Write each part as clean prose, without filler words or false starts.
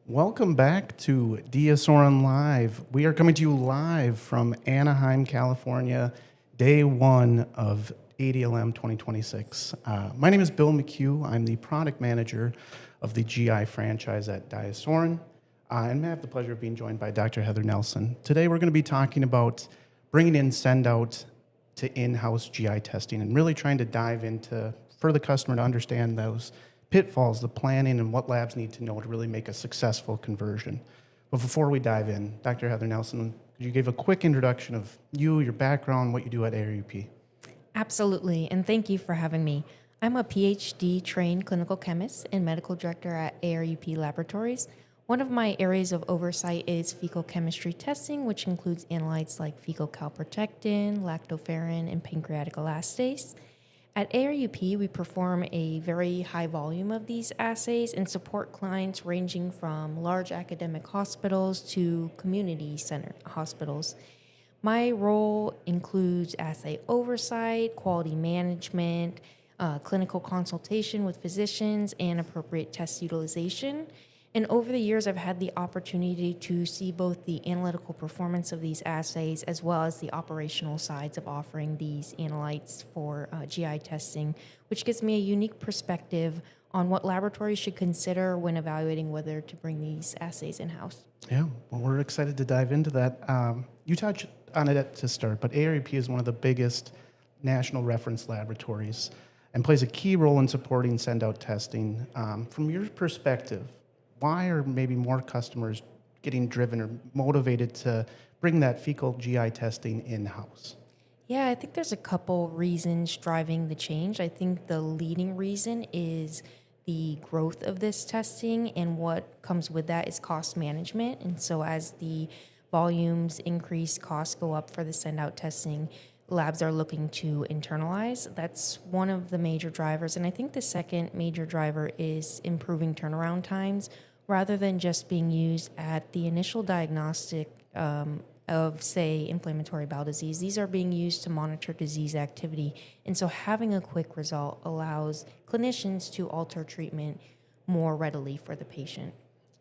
Welcome back to DSORN Live. We are coming to you live from Anaheim, California, day one of ADLM 2026. My name is Bill McHugh. I'm the product manager of the GI franchise at DiaSorin, and I have the pleasure of being joined by Dr. Heather Nelson. Today we're going to be talking about bringing in send-out to in-house GI testing and really trying to dive into for the customer to understand those pitfalls, the planning, and what labs need to know to really make a successful conversion. But before we dive in, Dr. Heather Nelson, could you give a quick introduction of you, your background, what you do at ARUP? Absolutely, and thank you for having me. I'm a PhD trained clinical chemist and medical director at ARUP Laboratories. One of my areas of oversight is fecal chemistry testing, which includes analytes like fecal calprotectin, lactoferrin, and pancreatic elastase. At ARUP, we perform a very high volume of these assays and support clients ranging from large academic hospitals to community center hospitals. My role includes assay oversight, quality management, clinical consultation with physicians, and appropriate test utilization. And over the years, I've had the opportunity to see both the analytical performance of these assays as well as the operational sides of offering these analytes for GI testing, which gives me a unique perspective on what laboratories should consider when evaluating whether to bring these assays in-house. Yeah, well, we're excited to dive into that. You touched on it to start, but ARUP is one of the biggest national reference laboratories and plays a key role in supporting send-out testing. From your perspective, why are maybe more customers getting driven or motivated to bring that fecal GI testing in-house? Yeah, I think there's a couple reasons driving the change. I think the leading reason is the growth of this testing, and what comes with that is cost management. And so, as the volumes increase, costs go up for the send out testing. Labs are looking to internalize. That's one of the major drivers. And I think the second major driver is improving turnaround times rather than just being used at the initial diagnostic of, say, inflammatory bowel disease. These are being used to monitor disease activity. And so having a quick result allows clinicians to alter treatment more readily for the patient.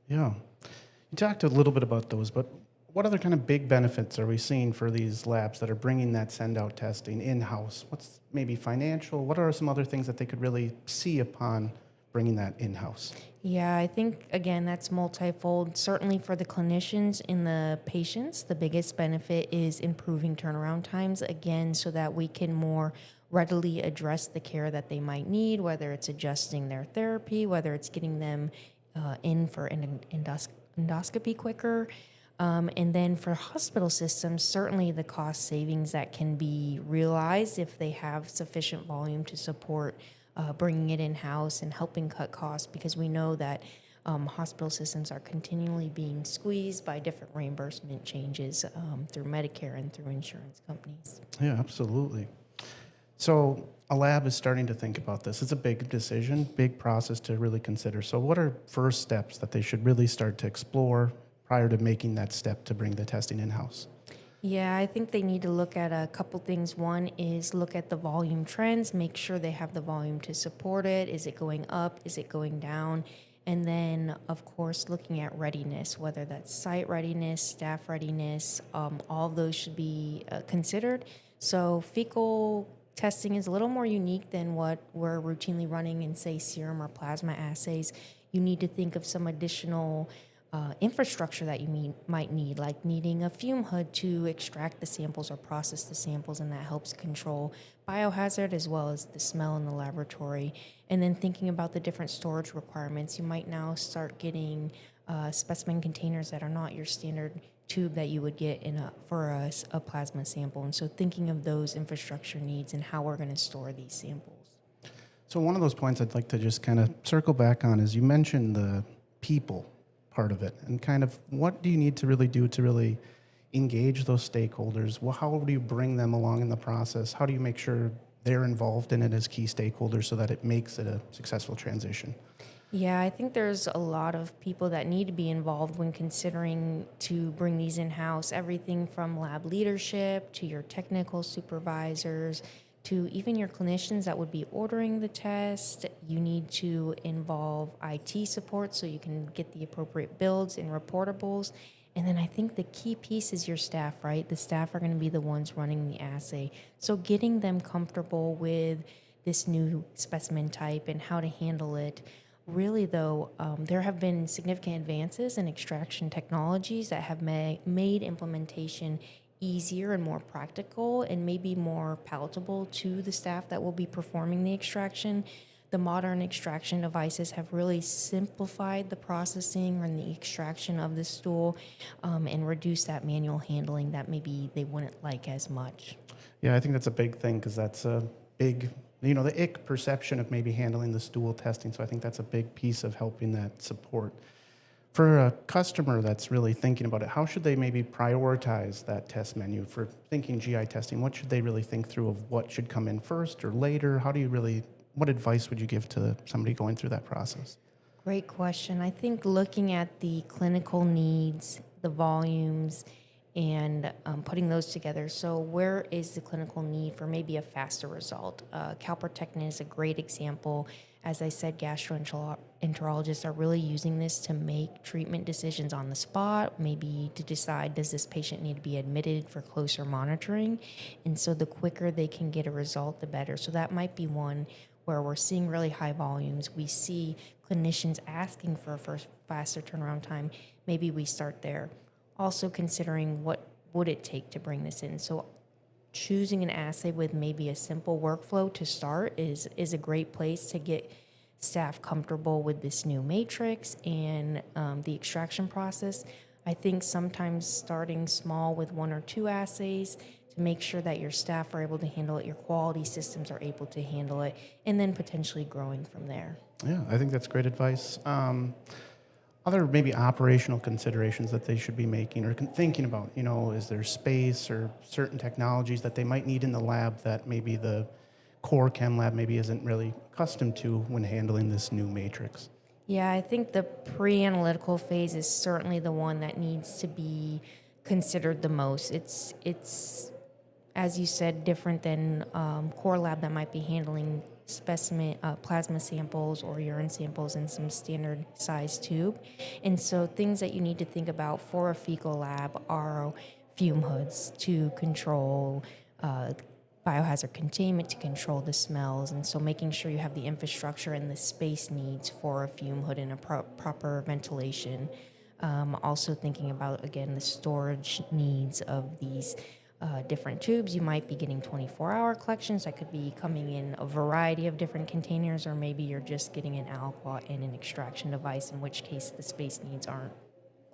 Yeah. You talked a little bit about those, but what other kind of big benefits are we seeing for these labs that are bringing that send-out testing in-house? What's maybe financial? What are some other things that they could really see upon bringing that in-house? Yeah, I think, again, that's multifold. Certainly for the clinicians and the patients, the biggest benefit is improving turnaround times, again, so that we can more readily address the care that they might need, whether it's adjusting their therapy, whether it's getting them in for an endoscopy quicker. And then for hospital systems, certainly the cost savings that can be realized if they have sufficient volume to support bringing it in-house and helping cut costs, because we know that hospital systems are continually being squeezed by different reimbursement changes through Medicare and through insurance companies. Yeah, absolutely. So a lab is starting to think about this. It's a big decision, big process to really consider. So what are first steps that they should really start to explore prior to making that step to bring the testing in-house? Yeah, I think they need to look at a couple things. One is look at the volume trends, make sure they have the volume to support it. Is it going up? Is it going down? And then, of course, looking at readiness, whether that's site readiness, staff readiness, all of those should be considered. So fecal testing is a little more unique than what we're routinely running in, say, serum or plasma assays. You need to think of some additional infrastructure that you might need, like needing a fume hood to extract the samples or process the samples, and that helps control biohazard as well as the smell in the laboratory. And then thinking about the different storage requirements, you might now start getting specimen containers that are not your standard tube that you would get for a plasma sample. And so thinking of those infrastructure needs and how we're going to store these samples. So one of those points I'd like to just kind of circle back on is you mentioned the people part of it, and kind of what do you need to really do to really engage those stakeholders? Well, how do you bring them along in the process? How do you make sure they're involved in it as key stakeholders so that it makes it a successful transition? Yeah, I think there's a lot of people that need to be involved when considering to bring these in-house, everything from lab leadership to your technical supervisors to even your clinicians that would be ordering the test. You need to involve IT support so you can get the appropriate builds and reportables. And then I think the key piece is your staff, right? The staff are going to be the ones running the assay. So getting them comfortable with this new specimen type and how to handle it. Really, though, there have been significant advances in extraction technologies that have made implementation easier and more practical and maybe more palatable to the staff that will be performing the extraction. The modern extraction devices have really simplified the processing and the extraction of the stool and reduced that manual handling that maybe they wouldn't like as much. Yeah, I think that's a big thing because that's a big, the ick perception of maybe handling the stool testing. So I think that's a big piece of helping that support. For a customer that's really thinking about it, how should they maybe prioritize that test menu? For thinking GI testing, what should they really think through of what should come in first or later? What advice would you give to somebody going through that process? Great question. I think looking at the clinical needs, the volumes, and putting those together. So, where is the clinical need for maybe a faster result? Calprotectin is a great example. As I said, gastroenterologists are really using this to make treatment decisions on the spot, maybe to decide, does this patient need to be admitted for closer monitoring? And so, the quicker they can get a result, the better. So, that might be one where we're seeing really high volumes. We see clinicians asking for a faster turnaround time. Maybe we start there. Also considering what would it take to bring this in. So choosing an assay with maybe a simple workflow to start is a great place to get staff comfortable with this new matrix and the extraction process. I think sometimes starting small with 1 or 2 assays to make sure that your staff are able to handle it, your quality systems are able to handle it, and then potentially growing from there. Yeah, I think that's great advice. Other maybe operational considerations that they should be making or thinking about, is there space or certain technologies that they might need in the lab that maybe the core chem lab maybe isn't really accustomed to when handling this new matrix? Yeah, I think the pre-analytical phase is certainly the one that needs to be considered the most. It's as you said, different than core lab that might be handling specimen plasma samples or urine samples in some standard size tube. And so things that you need to think about for a fecal lab are fume hoods to control biohazard containment, to control the smells. And so making sure you have the infrastructure and the space needs for a fume hood and a proper ventilation. Also thinking about, again, the storage needs of these different tubes. You might be getting 24-hour collections that could be coming in a variety of different containers, or maybe you're just getting an aliquot and an extraction device, in which case the space needs aren't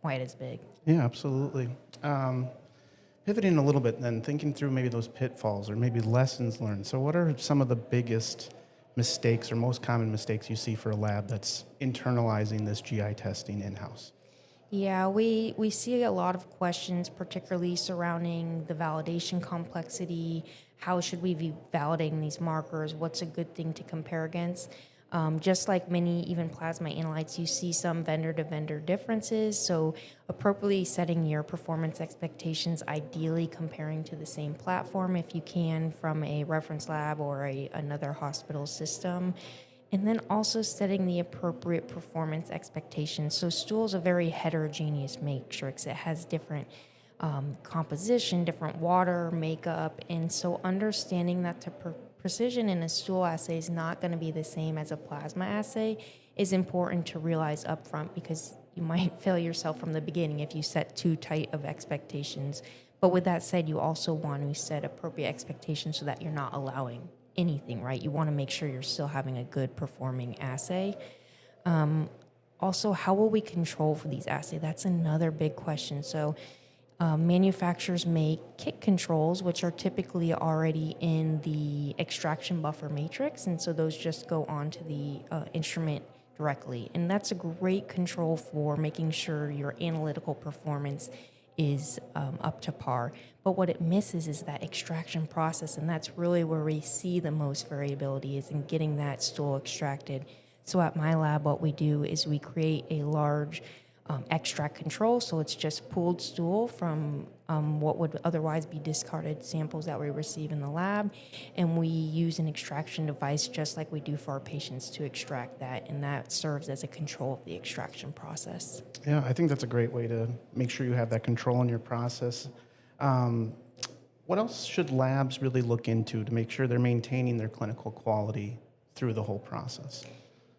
quite as big. Yeah, absolutely. Pivoting a little bit then, thinking through maybe those pitfalls or maybe lessons learned. So what are some of the biggest mistakes or most common mistakes you see for a lab that's internalizing this GI testing in-house? Yeah, we see a lot of questions, particularly surrounding the validation complexity. How should we be validating these markers? What's a good thing to compare against? Just like many, even plasma analytes, you see some vendor-to-vendor differences. So appropriately setting your performance expectations, ideally comparing to the same platform if you can from a reference lab or another hospital system. And then also setting the appropriate performance expectations. So stool is a very heterogeneous matrix. It has different composition, different water, makeup. And so understanding that the precision in a stool assay is not going to be the same as a plasma assay is important to realize upfront, because you might fail yourself from the beginning if you set too tight of expectations. But with that said, you also want to set appropriate expectations so that you're not allowing anything, right? You want to make sure you're still having a good performing assay. Also, how will we control for these assays? That's another big question. So manufacturers make kit controls, which are typically already in the extraction buffer matrix. And so those just go onto the instrument directly. And that's a great control for making sure your analytical performance is up to par. But what it misses is that extraction process, and that's really where we see the most variability, is in getting that stool extracted. So at my lab, what we do is we create a large extract control. So it's just pooled stool from what would otherwise be discarded samples that we receive in the lab. And we use an extraction device just like we do for our patients to extract that. And that serves as a control of the extraction process. Yeah, I think that's a great way to make sure you have that control in your process. Um, what else should labs really look into to make sure they're maintaining their clinical quality through the whole process?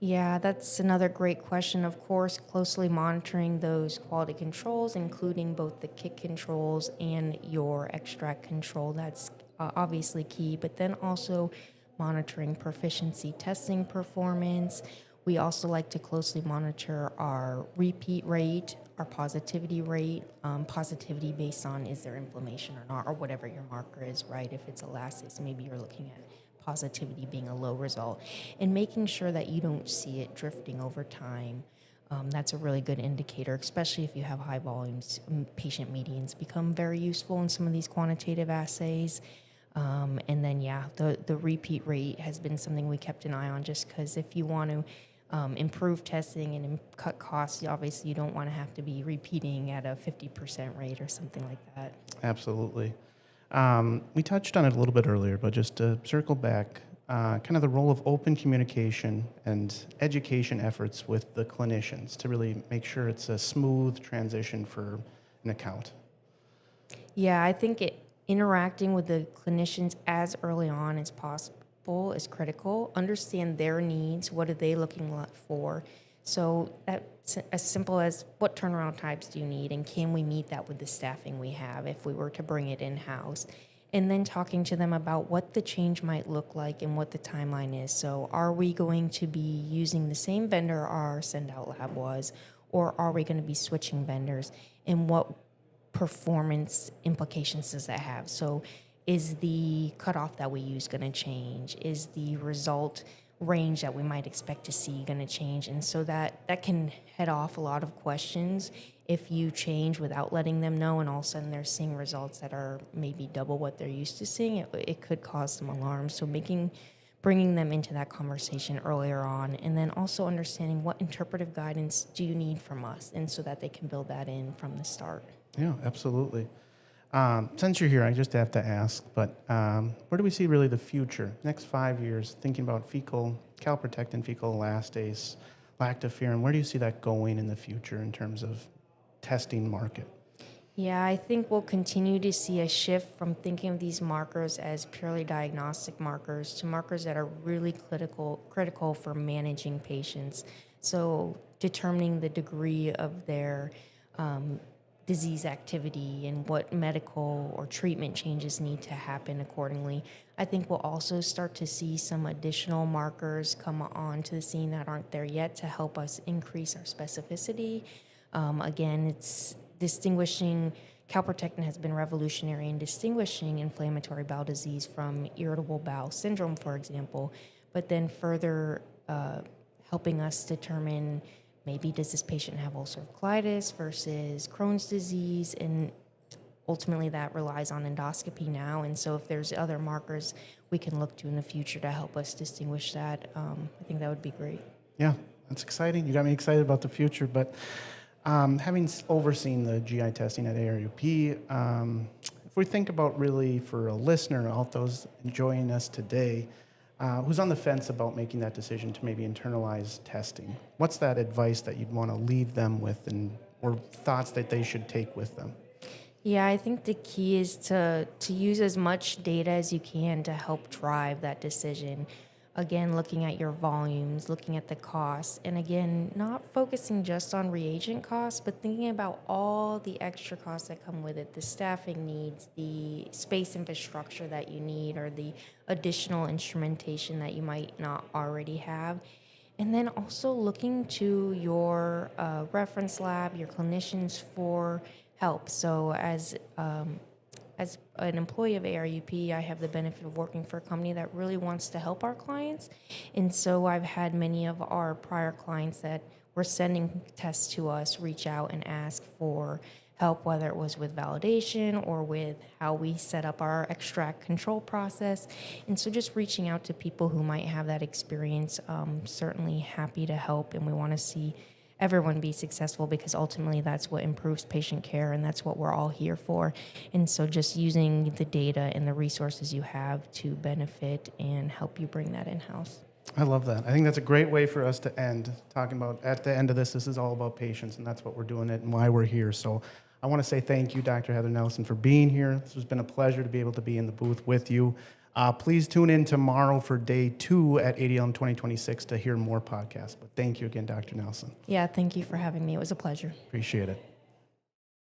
Yeah, that's another great question. Of course, closely monitoring those quality controls, including both the kick controls and your extract control. That's obviously key, but then also monitoring proficiency testing performance. We also like to closely monitor our repeat rate, our positivity rate, positivity based on is there inflammation or not, or whatever your marker is, right? If it's elastase, maybe you're looking at positivity being a low result, and making sure that you don't see it drifting over time. That's a really good indicator, especially if you have high volumes. Patient medians become very useful in some of these quantitative assays. And then, yeah, the repeat rate has been something we kept an eye on just because if you want to improve testing and cut costs, obviously you don't want to have to be repeating at a 50% rate or something like that. Absolutely. We touched on it a little bit earlier, but just to circle back, kind of the role of open communication and education efforts with the clinicians to really make sure it's a smooth transition for an account. Yeah, I think interacting with the clinicians as early on as possible is critical. Understand their needs. What are they looking for? So that's as simple as what turnaround times do you need, and can we meet that with the staffing we have if we were to bring it in-house? And then talking to them about what the change might look like and what the timeline is. So are we going to be using the same vendor our send-out lab was, or are we going to be switching vendors? And what performance implications does that have? So is the cutoff that we use going to change? Is the result range that we might expect to see going to change? And so that can head off a lot of questions if you change without letting them know, and all of a sudden they're seeing results that are maybe double what they're used to seeing. It could cause some alarm. So bringing them into that conversation earlier on, and then also understanding what interpretive guidance do you need from us, and so that they can build that in from the start. Yeah, absolutely. Since you're here, I just have to ask, but where do we see really the future, next 5 years, thinking about fecal, calprotectin, fecal elastase, lactoferrin, where do you see that going in the future in terms of testing market? Yeah, I think we'll continue to see a shift from thinking of these markers as purely diagnostic markers to markers that are really critical for managing patients. So determining the degree of their disease activity and what medical or treatment changes need to happen accordingly. I think we'll also start to see some additional markers come onto the scene that aren't there yet to help us increase our specificity. Again, it's distinguishing. Calprotectin has been revolutionary in distinguishing inflammatory bowel disease from irritable bowel syndrome, for example, but then further helping us determine maybe does this patient have ulcerative colitis versus Crohn's disease, and ultimately that relies on endoscopy now. And so if there's other markers we can look to in the future to help us distinguish that, I think that would be great. Yeah, that's exciting. You got me excited about the future, but having overseen the GI testing at ARUP, if we think about really for a listener, all those enjoying us today, who's on the fence about making that decision to maybe internalize testing, what's that advice that you'd want to leave them with, or thoughts that they should take with them? Yeah, I think the key is to use as much data as you can to help drive that decision. Again, looking at your volumes, looking at the costs, and again, not focusing just on reagent costs, but thinking about all the extra costs that come with it, the staffing needs, the space infrastructure that you need, or the additional instrumentation that you might not already have. And then also looking to your reference lab, your clinicians for help. So as an employee of ARUP, I have the benefit of working for a company that really wants to help our clients. And so I've had many of our prior clients that were sending tests to us reach out and ask for help, whether it was with validation or with how we set up our extract control process. And so just reaching out to people who might have that experience, certainly happy to help. And we want to see everyone be successful, because ultimately that's what improves patient care and that's what we're all here for. And so just using the data and the resources you have to benefit and help you bring that in-house. I love that. I think that's a great way for us to end, talking about at the end of this is all about patients, and that's what we're doing it and why we're here. So I want to say thank you, Dr. Heather Nelson, for being here. This has been a pleasure to be able to be in the booth with you. Please tune in tomorrow for day 2 at ADLM 2026 to hear more podcasts. But thank you again, Dr. Nelson. Yeah, thank you for having me. It was a pleasure. Appreciate it.